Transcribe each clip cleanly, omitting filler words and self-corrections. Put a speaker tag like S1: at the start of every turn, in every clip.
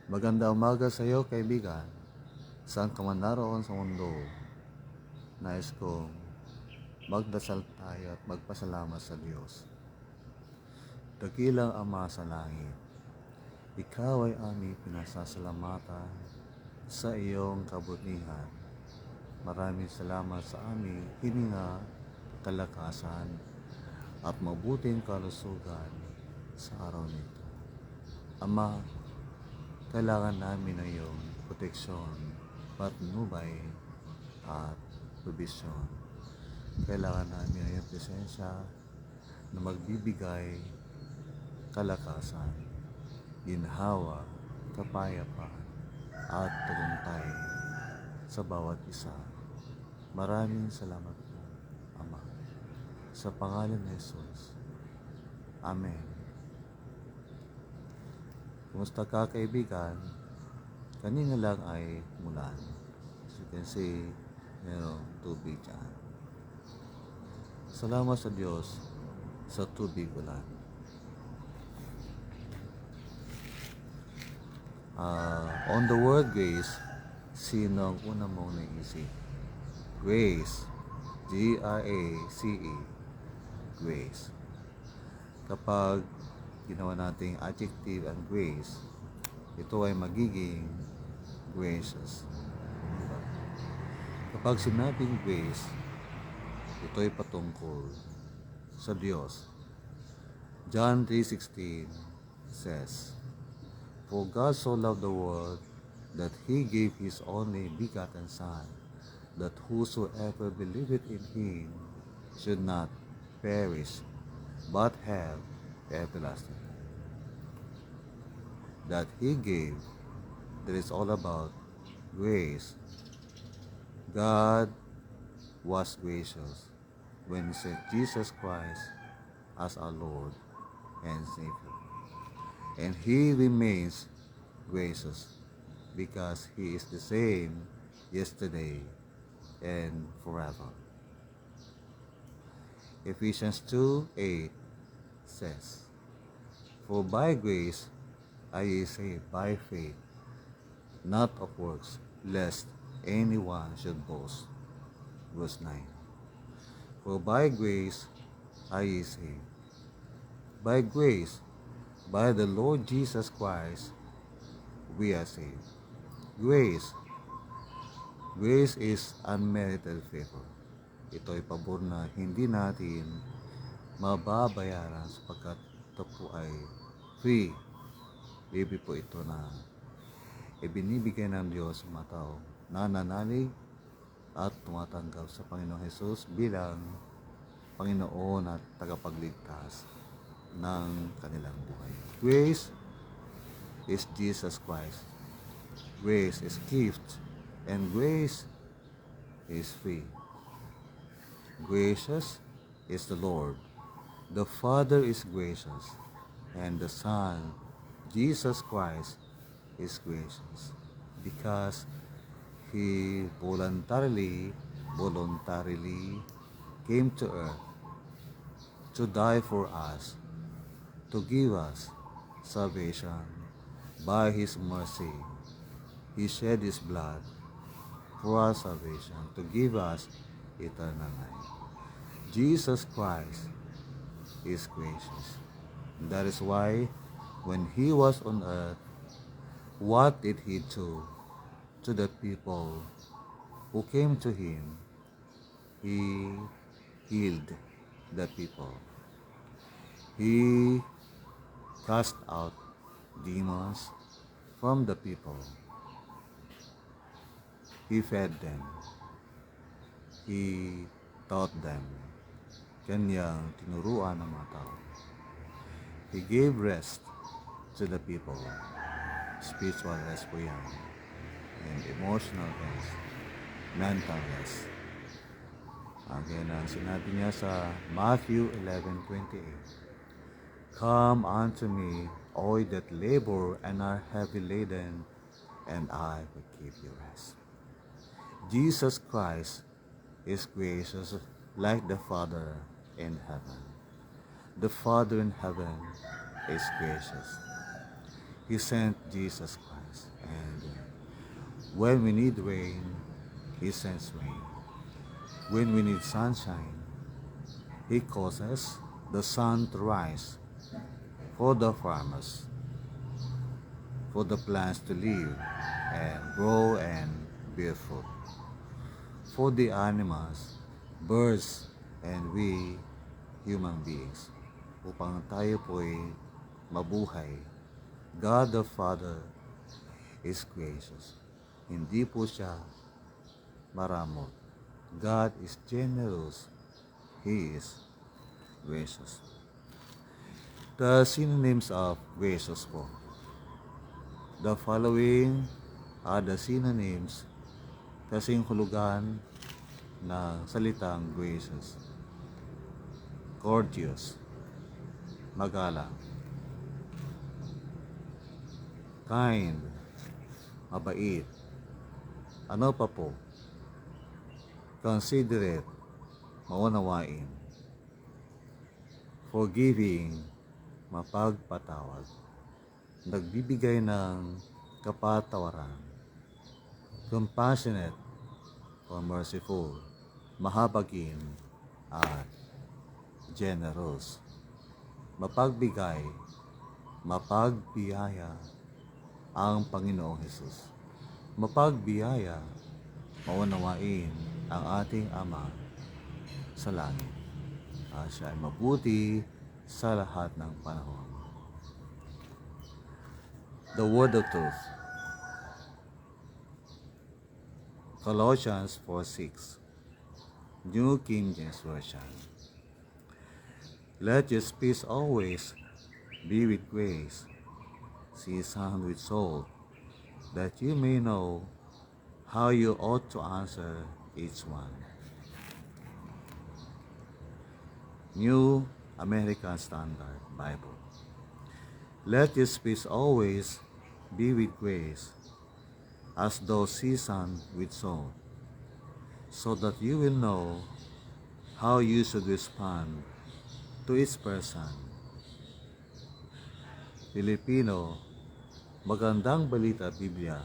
S1: Maganda umaga sa iyo, kaibigan. Saan ka man naroon sa mundo, nais kong magdasal tayo at magpasalamat sa Diyos. Dakilang Ama sa langit, Ikaw ay aming pinasasalamatan sa iyong kabutihan. Maraming salamat sa aming hininga, kalakasan at mabuting kalusugan sa araw nito. Ama, kailangan namin ng iyong proteksyon, patnubay at provisyon. Kailangan namin ng iyong presensya na magbibigay kalakasan, ginhawa, kapayapaan at tagumpay sa bawat isa. Maraming salamat po, Ama. Sa pangalan ni Jesus. Amen. Kumusta ka, kaibigan? Kanina lang ay mulan. As you can see, merong tubig dyan. Salamat sa Diyos sa tubig ulan. On the word grace, sino ang una mong naisip? Grace. G-R-A-C-E. Grace. Kapag ginawa nating adjective and grace, ito ay magiging gracious. Kapag sinabing grace, ito ay patungkol sa Diyos. John 3:16 says, For God so loved the world that He gave His only begotten Son, that whosoever believeth in Him should not perish, but have everlasting life. That He gave, that is all about grace. God was gracious when He sent Jesus Christ as our Lord and Savior. And He remains gracious because He is the same yesterday and forever. Ephesians 2:8 says, For by grace are ye saved by faith, not of works, lest anyone should boast. Verse 9. For by grace are ye saved. By grace, by the Lord Jesus Christ, we are saved. Grace. Grace is unmerited favor. Ito ay pabor na hindi natin mababayaran sapagkat ito po ay free. Libre po ito na ibinibigay ng Diyos sa mga tao nananalig at tumatanggap sa Panginoon Jesus bilang Panginoon at tagapagligtas ng kanilang buhay. Grace is Jesus Christ. Grace is gift, and grace is free. Gracious is the Lord. The Father is gracious, and the Son, Jesus Christ, is gracious because He voluntarily came to earth to die for us, to give us salvation. By His mercy, He shed His blood for our salvation, to give us eternal life. Jesus Christ is gracious. And that is why when He was on earth, what did He do to the people who came to Him? He healed the people. He cast out demons from the people. He fed them. He taught them. Kanyang tinuruan ng mga tao. He gave rest to the people. Spiritual rest po yan. And emotional rest. Mental rest. Again, ang sinabi niya sa Matthew 11:28. Come unto me, all that labor and are heavy laden, and I will give you rest. Jesus Christ is gracious like the Father in heaven. The Father in heaven is gracious. He sent Jesus Christ. Yes. And when we need rain, He sends rain. When we need sunshine, He causes the sun to rise for the farmers, for the plants to live and grow and bear fruit, for the animals, birds, and we human beings, upang tayo po'y mabuhay. God the Father is gracious. Hindi po siya maramot. God is generous. He is gracious. The synonyms of gracious po. The following are the synonyms kasing hulugan ng salitang gracious. Courteous, magalang. Kind, mabait. Ano pa po? Considerate, maunawain. Forgiving, mapagpatawad. Nagbibigay ng kapatawaran. Compassionate or merciful, mahabagin at generous. Mapagbigay, mapagbiyaya ang Panginoong Hesus. Mapagbiyaya, maunawain ang ating Ama sa langit. Siya ay mabuti sa lahat ng panahon. The word of truth. Colossians 4:6, New King James Version. Let your speech always be with grace, seasoned with salt, that you may know how you ought to answer each one. New American Standard Bible. Let your speech always be with grace, as though seasoned with salt, so that you will know how you should respond to each person. Filipino, Magandang Balita Biblia,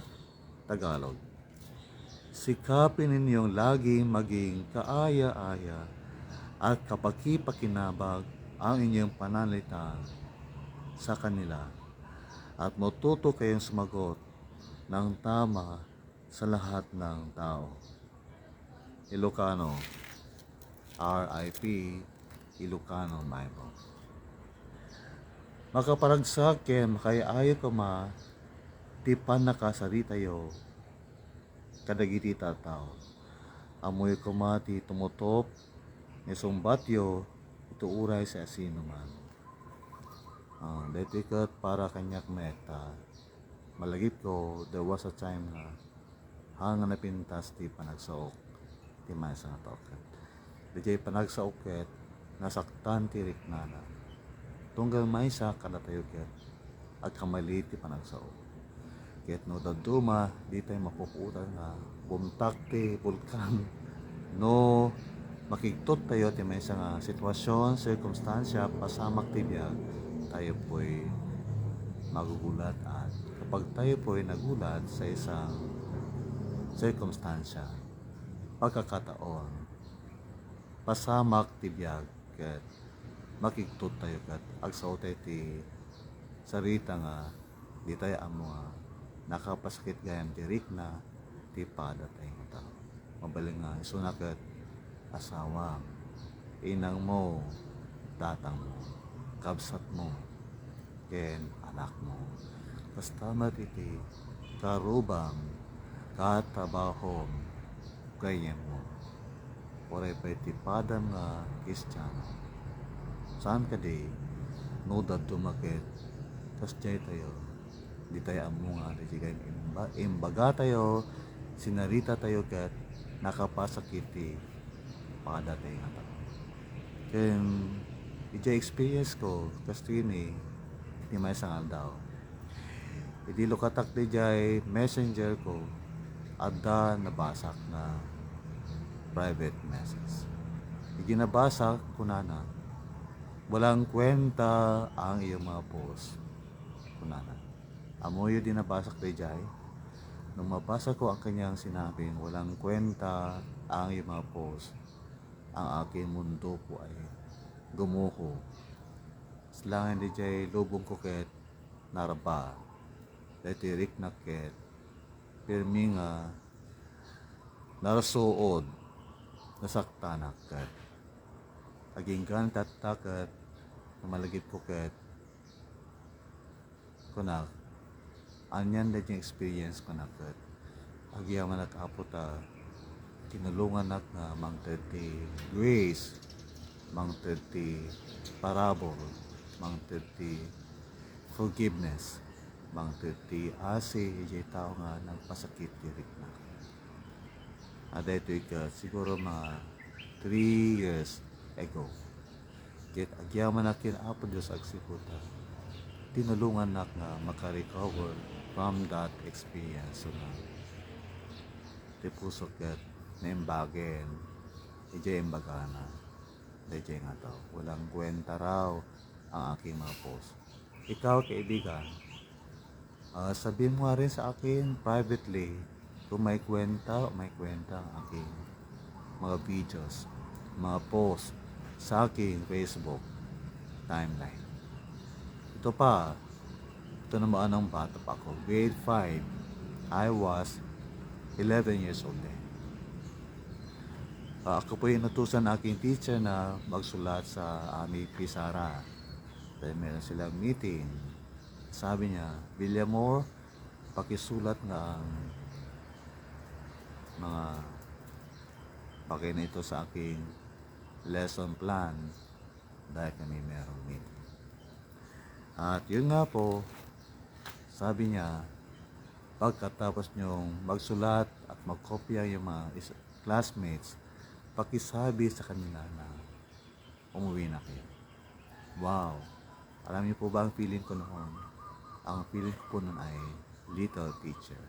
S1: Tagalog. Sikapin ninyong laging maging kaaya-aya at kapaki-pakinabang ang inyong pananalita sa kanila, at matuto kayong sumagot ng tama sa lahat ng tao. Ilocano, RIP, Ilocano Bible. Makaparagsak ken makaayo ka ma, ti panakasari tayo, kadagiti tao. Amoy ko ma ti tumutop, ni sumbatyo, ito uray sa asino man. Dito ikat para kanyak meta. Malagip ko, there was a time na hanga na pintas ti panagsaok, ti may sa natoket. Di panagsaok ket, nasaktan ti riknana. Tunggal may sa kalatayo ket, at kamali ti panagsaok. Ket no daduma, di tayo mapuputan nga, bumtak ti vulkan, no makigtot tayo ti may nga sitwasyon, sirkumstansya, pasamak ti biyag, tayo po'y magugulat. At kapag tayo po'y nagulat sa isang sirkumstansya, pagkakataon, pasamak ti biyag, ket makigtot tayo ket agsaw tayo ti sarita nga di tayo amo nga nakapasakit gayam ti rikna ti pada tayo nga tao. Mabaling nga isunaket asawa, inang mo, tatang mo, kabsat mo, ken anak mo. Basta iti karubang katabahom gayem mo. Oray pa iti padam nga Kristiyano. Saan ka di, no dat tumakit, tas jay tayo, di tayo amo nga, di jay imbaga tayo, sinarita tayo ket nakapasakiti pada tayo nga tao. Ken iti experience ko, kasto yun di may sangal daw. Iti lukatak di jay messenger ko, adda nabasak na private message. Iti nabasak kunana, walang kwenta ang iyong mga post kunana. Amoyo din nabasak dayjay. Nung mabasa ko ang kanyang sinabing walang kwenta ang iyong mga post, ang aking mundo po ay gumuho. Slangan dayjay lubong kuket naraba. Daytoy na ket pirmi nga narasuod nasaktanak ket aginggan tataket malagip kuket kunak anyan da yung experience kunak ket agyaman nakaputa tinulungan nak nga mang 30 grace, mang 30 parable, mang 30 forgiveness, mang 30 asi ijay tao nga nagpasakit dirik na. Ada ito ka siguro mga 3 years ago. Kit agyaman nakin apo Diyos agsiputa. Tinulungan nak nga makarecover from that experience. So na tipuso ket naimbagen ijay imbagana. Dayjay nga to. Walang kwenta raw ang aking mga post. Ikaw kaibigan, sabihin mo nga rin sa akin privately kung may kwenta o may kwenta ang aking mga videos, mga post sa aking Facebook timeline. Ito pa, ito naman ang bata pa ako. Grade 5, I was 11 years old then. Ako po yung natusan aking teacher na magsulat sa aming pisara. Dahil meron silang meeting. Sabi niya, Villamor, pakisulat nga ang mga bagay na ito sa aking lesson plan dahil kami merong meeting. At yun nga po, sabi niya, pagkatapos niyong magsulat at magkopya yung mga classmates, pakisabi sa kanila na umuwi na kayo. Wow! Alam niyo po ba ang feeling ko noon? Ang feeling ko po noon ay little teacher.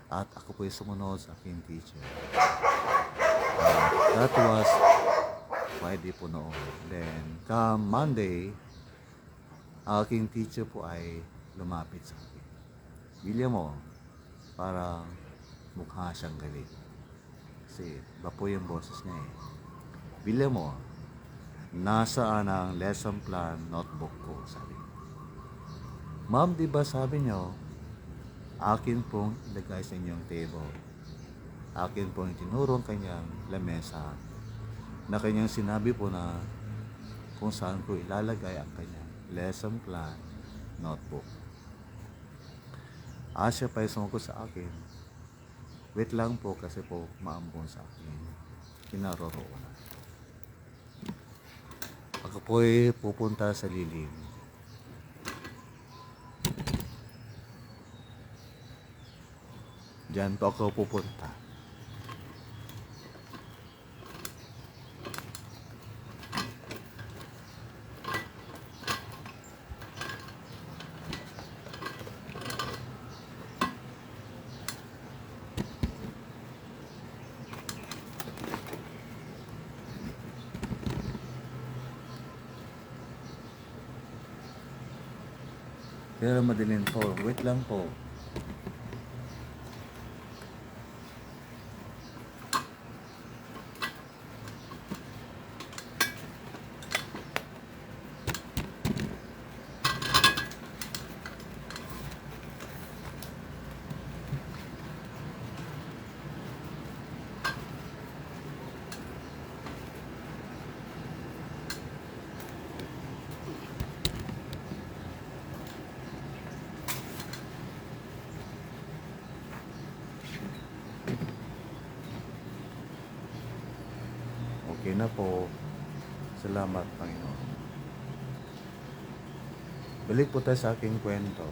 S1: At ako po ay sumunod sa aking teacher. That was Friday po noon. Then, come Monday, ang aking teacher po ay lumapit sa akin. William mo, parang mukha siyang galit. Kasi iba po yung boses niya eh. William mo, nasaan ang lesson plan notebook ko, sabi. Ma'am, di ba sabi niyo, akin pong ilagay sa inyong table. Akin pong tinurong kanyang lamesa na kanyang sinabi po na kung saan ko ilalagay ang kanyang lesson plan notebook. Siya pa sumagot sa akin. Wait lang po kasi po maambon sa akin. Kinaroroonan. Ako po ay pupunta sa lilim. Diyan po ako pupunta. Pero madilim po. Wait lang po. Okay na po. Salamat, Panginoon. Balik po tayo sa aking kwento.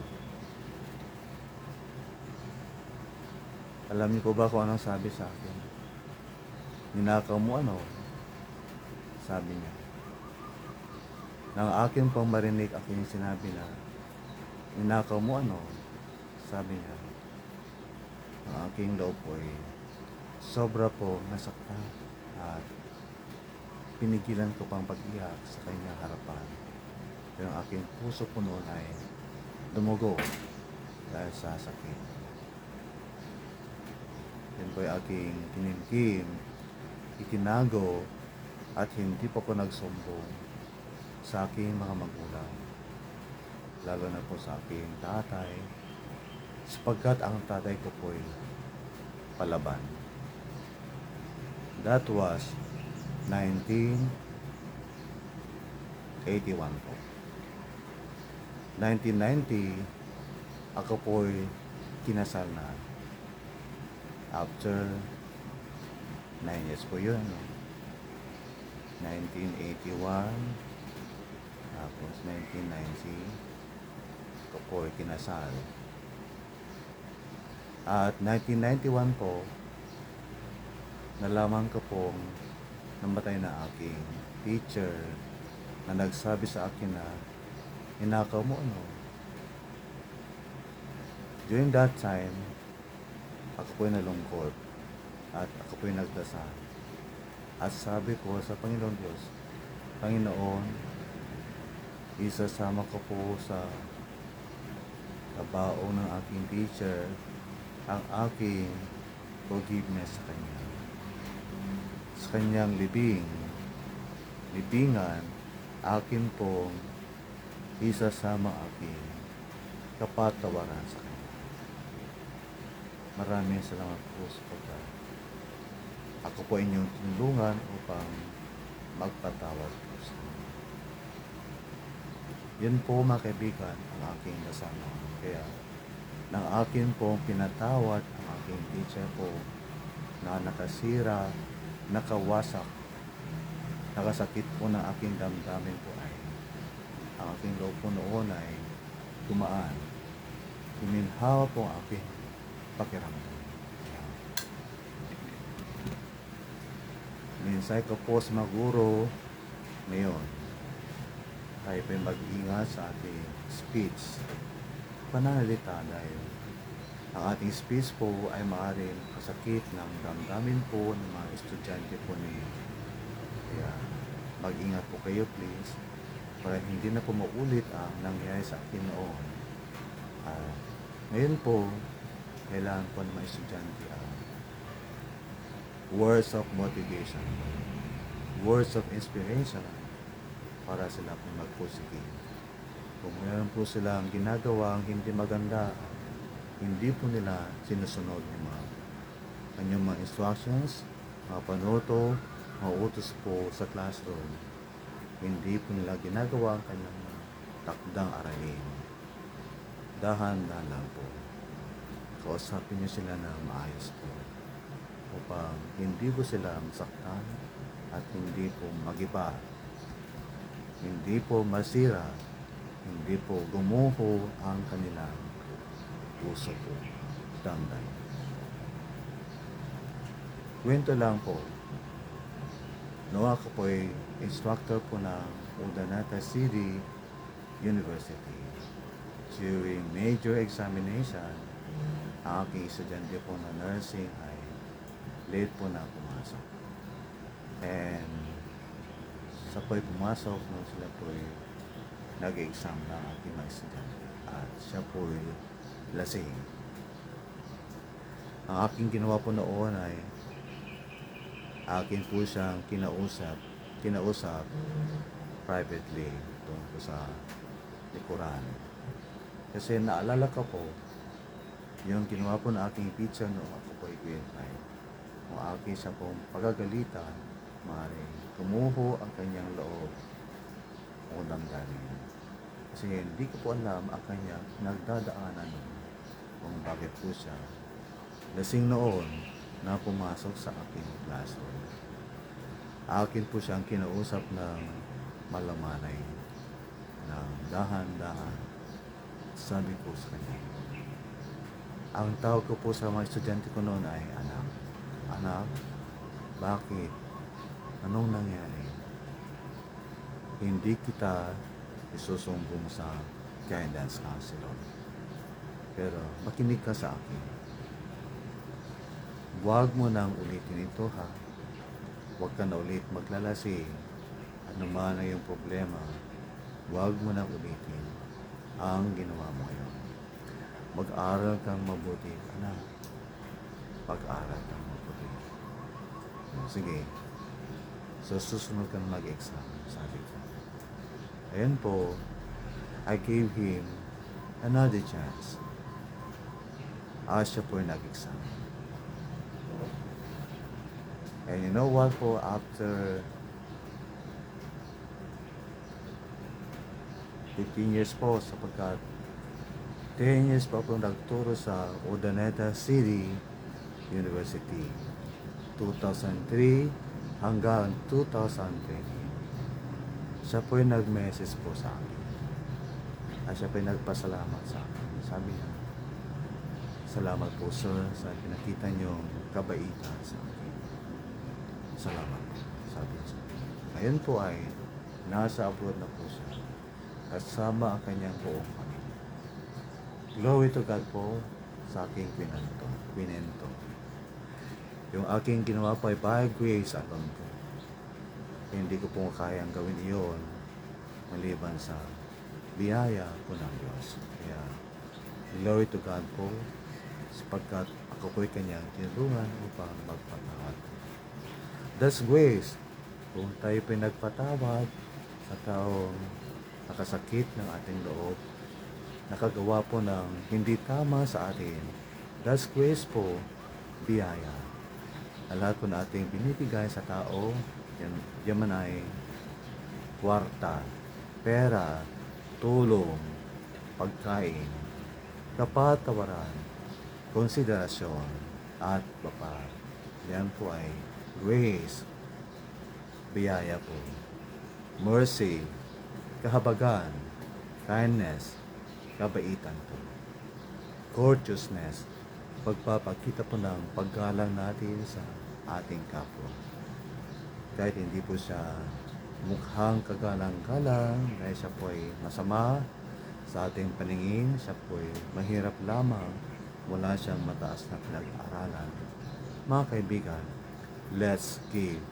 S1: Alam niyo po ba kung anong sabi sa akin? Ninakaw mo ano? Sabi niya. Nang akin pong marinig, aking sinabi na, ninakaw mo ano? Sabi niya. Ang aking loob po ay sobra po nasaktan at pinigilan ko pang pag-iyak sa kanyang harapan. Pero ang aking puso po noon ay dumugo dahil sa sakit. Yan po ay aking tinimkim, itinago, at hindi po ko nagsumbong sa aking mga magulang, lalo na po sa aking tatay, sapagkat ang tatay ko po ay palaban. That was 1981 po. 1990, ako po ay kinasal na. After 9 years po yun. 1981, tapos 1990, ako po ay kinasal. At 1991 po, nalaman ko pong namatay na aking teacher na nagsabi sa akin na hinakaw mo ano. During that time, ako po'y nalungkot at ako po'y nagdasal. At sabi ko sa Panginoon Diyos, Panginoon, isasama ko po sa tabao ng aking teacher ang aking forgiveness sa Kanya. Sa Kanyang libingan, akin pong isasama aking kapatawaran sa Kanya. Maraming salamat po sa pagkakas. Ako po inyong tinulungan upang magpatawad po sa inyo. Yun po mga kaibigan ang aking nasama. Kaya nang akin po pinatawad ang aking teacher po na nakasira, nakawasak, nakasakit po ng aking damdamin po ay ang aking loob po noon ay tumaan. Kuminhawa po ang aking pakiramdam. Minsay ko po sa mga guro ngayon, tayo po mag-ingat sa ating speech, pananalita, dahil ang ating speech po ay maaaring kasakit ng damdamin po ng mga estudyante po ninyo. Kaya mag-ingat po kayo please, para hindi na po maulit ang nangyari sa akin noon. Ngayon po, kailangan po ng mga estudyante words of motivation, words of inspiration para sila po magpursige. Kung meron po silang ginagawang hindi maganda, hindi po nila sinusunod yung kanyang mga instructions, mga panuto, mga utos po sa classroom, hindi po nila ginagawa ang kanyang takdang aralin. Dahan-dahan lang po. Kausapin niyo sila na maayos po, upang hindi po sila masaktan at hindi po magiba, hindi po masira, hindi po gumuho ang kanilang puso po, damdamin. Kwento lang po, ako po ay instructor po ng Urdaneta City University. During major examination, ang aking estudyante po na nursing ay late po na pumasok. And sa po'y pumasok nung sila po'y nag-exam ng aking mga estudyante. At siya po'y lasing. Ang aking ginawa po noon ay akin po siyang kinausap privately tungkol sa likuran. Kasi naalala ko po yung ginawa po ng aking teacher noong ako po ay grade 5. Kung aking siya pong pagagalitan, maaaring tumuho ang kanyang loob o damdamin. Kasi hindi ko po alam ang kanyang nagdadaanan kung bakit po siya lasing noon na pumasok sa aking classroom. Akin po siyang kinausap ng malamanay, ng dahan-dahan. Sabi ko sa kanya, ang tawag ko po sa mga estudyante ko noon ay anak, bakit? Anong nangyari? Hindi kita isusumbong sa guidance counselor, pero makinig ka sa akin. Huwag mo nang ulitin ito ha. Huwag ka na ulit maglalasing. Ano man na yung problema, huwag mo nang ulitin ang ginawa mo ngayon. Mag-aral kang mabuti, anak. Pag-aral kang mabuti. Sige, so susunod kang mag-exam, sabi ko. Ayan po, I gave him another chance. Siya po nag-exam. And you know what po, after 15 years po, sapagkat 10 years pa po nagturo sa Urdaneta City University. 2003 hanggang 2020. Siya po yung nag-message po sa akin. Siya po yung nagpasalamat sa akin. Sabi niya, salamat po sir sa pinakita niyong kabaitan sa akin. Salamat po, sabi niya. Ngayon po ay nasa abroad na po siya. Kasama ang kanyang buong pamilya. Glory to God po sa aking pinento. Yung aking ginawa po ay by grace alone po. Hindi ko po kayang gawin iyon maliban sa biyaya po ng Diyos. Kaya, glory to God po sapagkat ako po'y kanyang tinulungan upang magpatawad. That's grace. Kung tayo po'y nagpatawad sa taong nakasakit ng ating loob, nakagawa po ng hindi tama sa atin, that's grace po, biyaya. Lahat po na ating binibigay sa tao, yan man ay kwarta, pera, tulong, pagkain, kapatawaran, konsiderasyon, at baba. Yan po ay grace, biyaya po, mercy, kahabagan, kindness, kabaitan po, courteousness, pagpapakita po ng paggalang natin sa ating kapwa. Kahit hindi po siya mukhang kagalang-galang, dahil siya po ay masama sa ating paningin, siya po ay mahirap lamang, wala siyang mataas na pinag-aralan. Mga kaibigan, let's give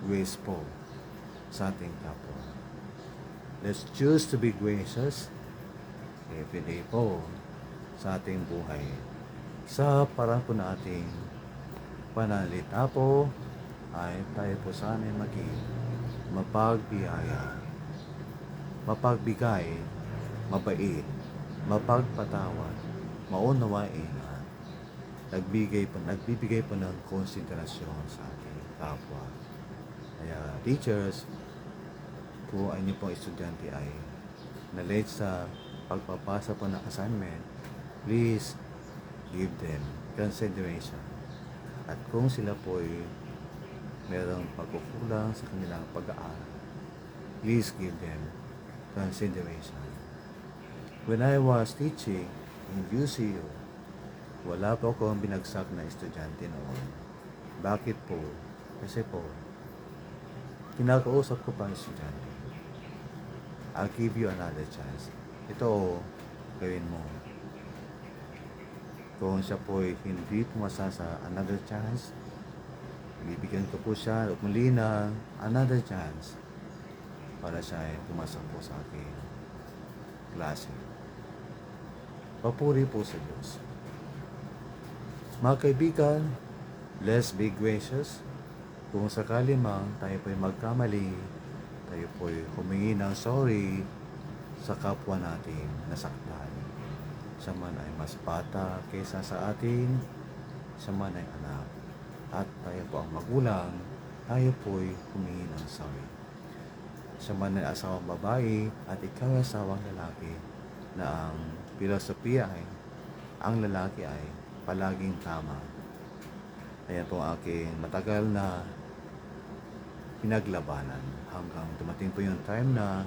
S1: grace po sa ating kapwa. Let's choose to be gracious every day po sa ating buhay. Sa parang po na ating pananalita po, ay tayo po sana'y maging mapagbiyaya, mapagbigay, mabait, mapagpatawad, maunawain, nagbibigay po ng konsiderasyon sa ating kapwa. Kaya teachers, kung ang inyong pong estudyante ay na-late sa pagpapasa po ng assignment, please give them consideration. At kung sila po ay merong pagkukulang sa kanilang pag-aaral, please give them consideration. When I was teaching in UCU, wala po akong binagsak na estudyante noon. Bakit po? Kasi po, kinakausap ko pa ang estudyante. I'll give you another chance. Ito, gawin mo. Kung siya po ay hindi pumasa sa another chance, bibigyan ko po siya muli na another chance para siya ay pumasa po sa aking klase. Papuri po sa Diyos. Mga kaibigan, let's be gracious. Kung sakali mang tayo po'y magkamali, tayo po'y humingi ng sorry sa kapwa natin nasaktan. Siya man ay mas bata kaysa sa atin, siya man ay anak. At tayo po ang magulang, tayo po'y humingi ng sorry. Siya man ay asawang babae at ikaw ay asawang lalaki, na ang filosofiya ay ang lalaki ay palaging tama. Ayan po ang aking matagal na pinaglabanan hanggang dumating po yung time na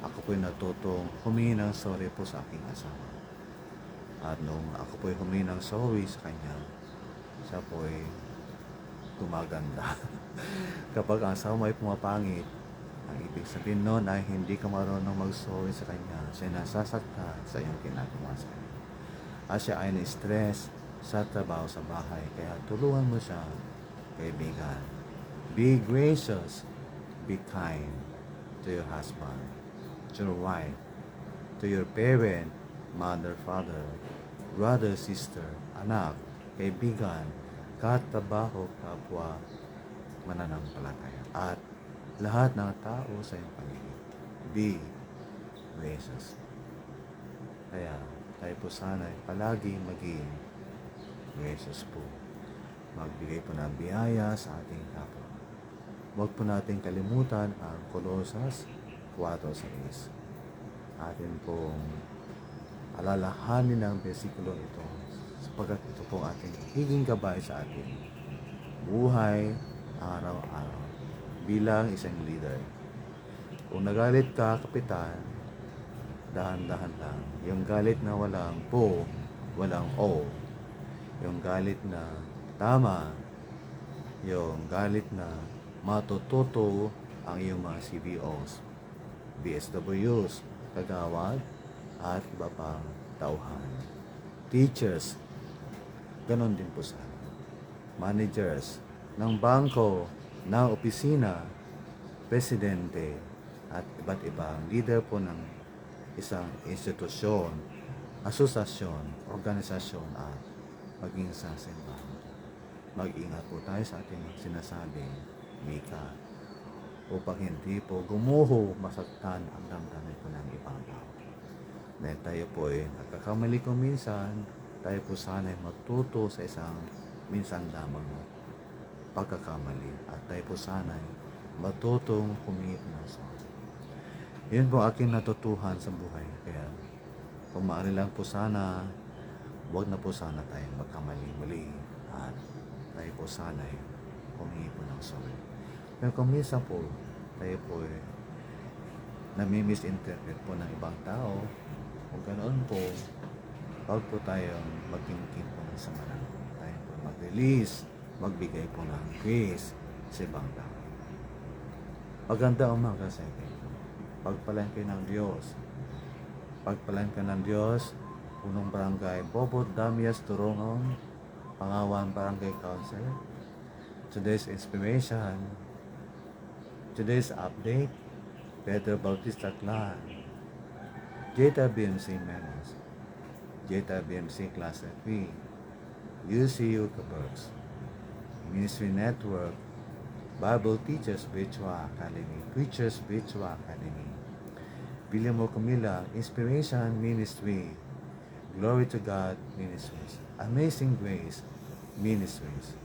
S1: ako po'y natutong humingi ng sorry po sa aking asawa. At nung ako po'y humingi ng sorry sa kanya, siya po'y gumaganda. Kapag ang asawa mo ay pumapangit, ang ibig sabihin nun ay hindi ka marunong mag-sorry sa kanya. Siya nasasaktan sa iyong ginagawa sa kanya. At siya ay na-stress sa trabaho sa bahay. Kaya tulungan mo siya, kaibigan. Be gracious, be kind to your husband, to your wife, to your parent, mother, father, brother, sister, anak, kaibigan, katrabaho, kapwa, mananampalataya, at lahat ng tao sa iyong paligid. Be gracious. Kaya tayo po sana ay palaging maging gracious po. Magbigay po ng biyaya sa ating kapwa. Huwag po natin kalimutan ang Colosas 4:6. Atin pong alalahanin ang bersikulo ito sapagkat ito po ating higing gabay sa ating buhay araw-araw bilang isang leader. Kung nagalit ka, kapitan, dahan-dahan lang. Yung galit na walang po, walang o. Yung galit na tama, yung galit na matututo ang iyong mga CBOs, BSWs, kagawad, at iba pang tauhan. Teachers, ganon din po sa managers ng bangko, ng opisina, presidente, at iba't ibang leader po ng isang institusyon, asosasyon, organisasyon, at maging sa simbahan. Mag-ingat po tayo sa ating sinasabing wika upang hindi po gumuho, masaktan ang damdamin po ng ibang tao. Dahil tayo po ay nagkakamali kung minsan, tayo po sana ay matuto sa isang minsan lamang pagkakamali at tayo po sana ay matutong humingi ng sorry. Yun po aking natutuhan sa buhay. Kaya kung maaari lang po sana, huwag na po sana tayo magkamali-mali at tayo po sana ay humingi po ng sorry. Pero kung minsan po, tayo po ay nami-misinterpret po ng ibang tao, kung ganoon po, huwag po tayong magkingkin po ng sama. Tayo po mag-release, magbigay po ng grace sa ibang tao. Maganda umaga sa akin. Pagpalan kayo ng Diyos. Pagpalan ka ng Diyos, Punong Barangay Bobot Damias Turongon, Pangawan Barangay Council. Today's inspiration, today's update, Pedro Bautista Clan, Jeta BMC Menos, Jeta BMC Class FP, UCU Kabergs, Ministry Network, Bible Teachers Virtual Academy, Preachers Virtual Academy, William O. Camila Inspiration Ministry, Glory to God Ministries, Amazing Grace Ministries,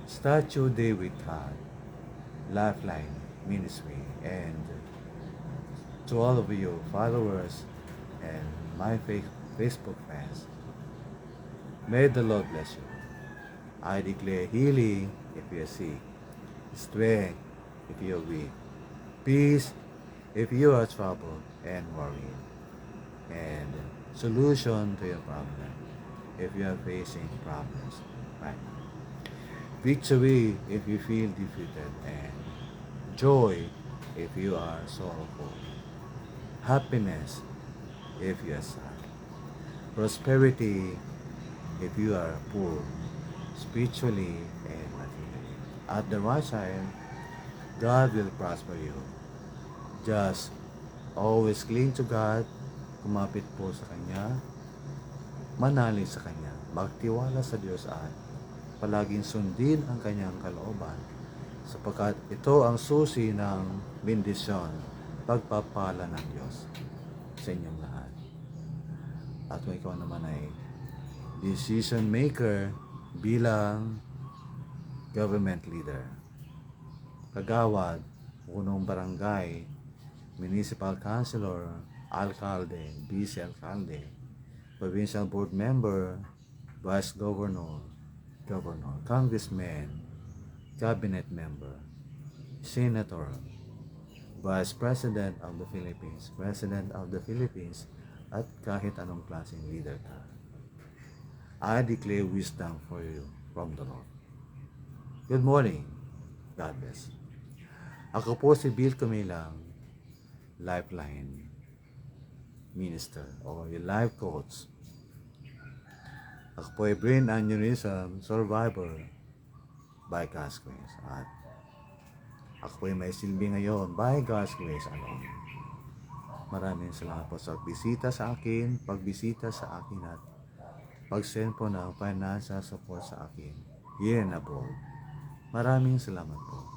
S1: Statue Day with God, Lifeline Ministry, and to all of you followers and my Facebook fans, may the Lord bless you. I declare healing if you are sick, strength if you are weak, peace if you are troubled and worried, and solution to your problem if you are facing problems right now. Victory if you feel defeated, and joy if you are sorrowful. Happiness if you are sad. Prosperity if you are poor, spiritually and materially. At the right side, God will prosper you. Just always cling to God, kumapit po sa Kanya, manalig sa Kanya, magtiwala sa Diyos at palaging sundin ang Kanyang kalooban sapagkat ito ang susi ng bendisyon, pagpapala ng Diyos sa inyong lahat. At kung ikaw naman ay decision maker bilang government leader, kagawad, punong barangay, municipal councilor, alcalde, vice alcalde, provincial board member, vice governor, congressman, cabinet member, senator, vice president of the Philippines, president of the Philippines, at kahit anong klaseng leader ka. I declare wisdom for you from the Lord. Good morning. God bless. Ako po si Bill Camilang, Lifeline Minister o yung life coach. Ako po ay brain aneurysm survivor by God's grace. At ako po ay may silbi ngayon by God's grace alone. Maraming salamat po sa pagbisita sa akin at pag-send po ng financial support sa akin. Here and above. Maraming salamat po.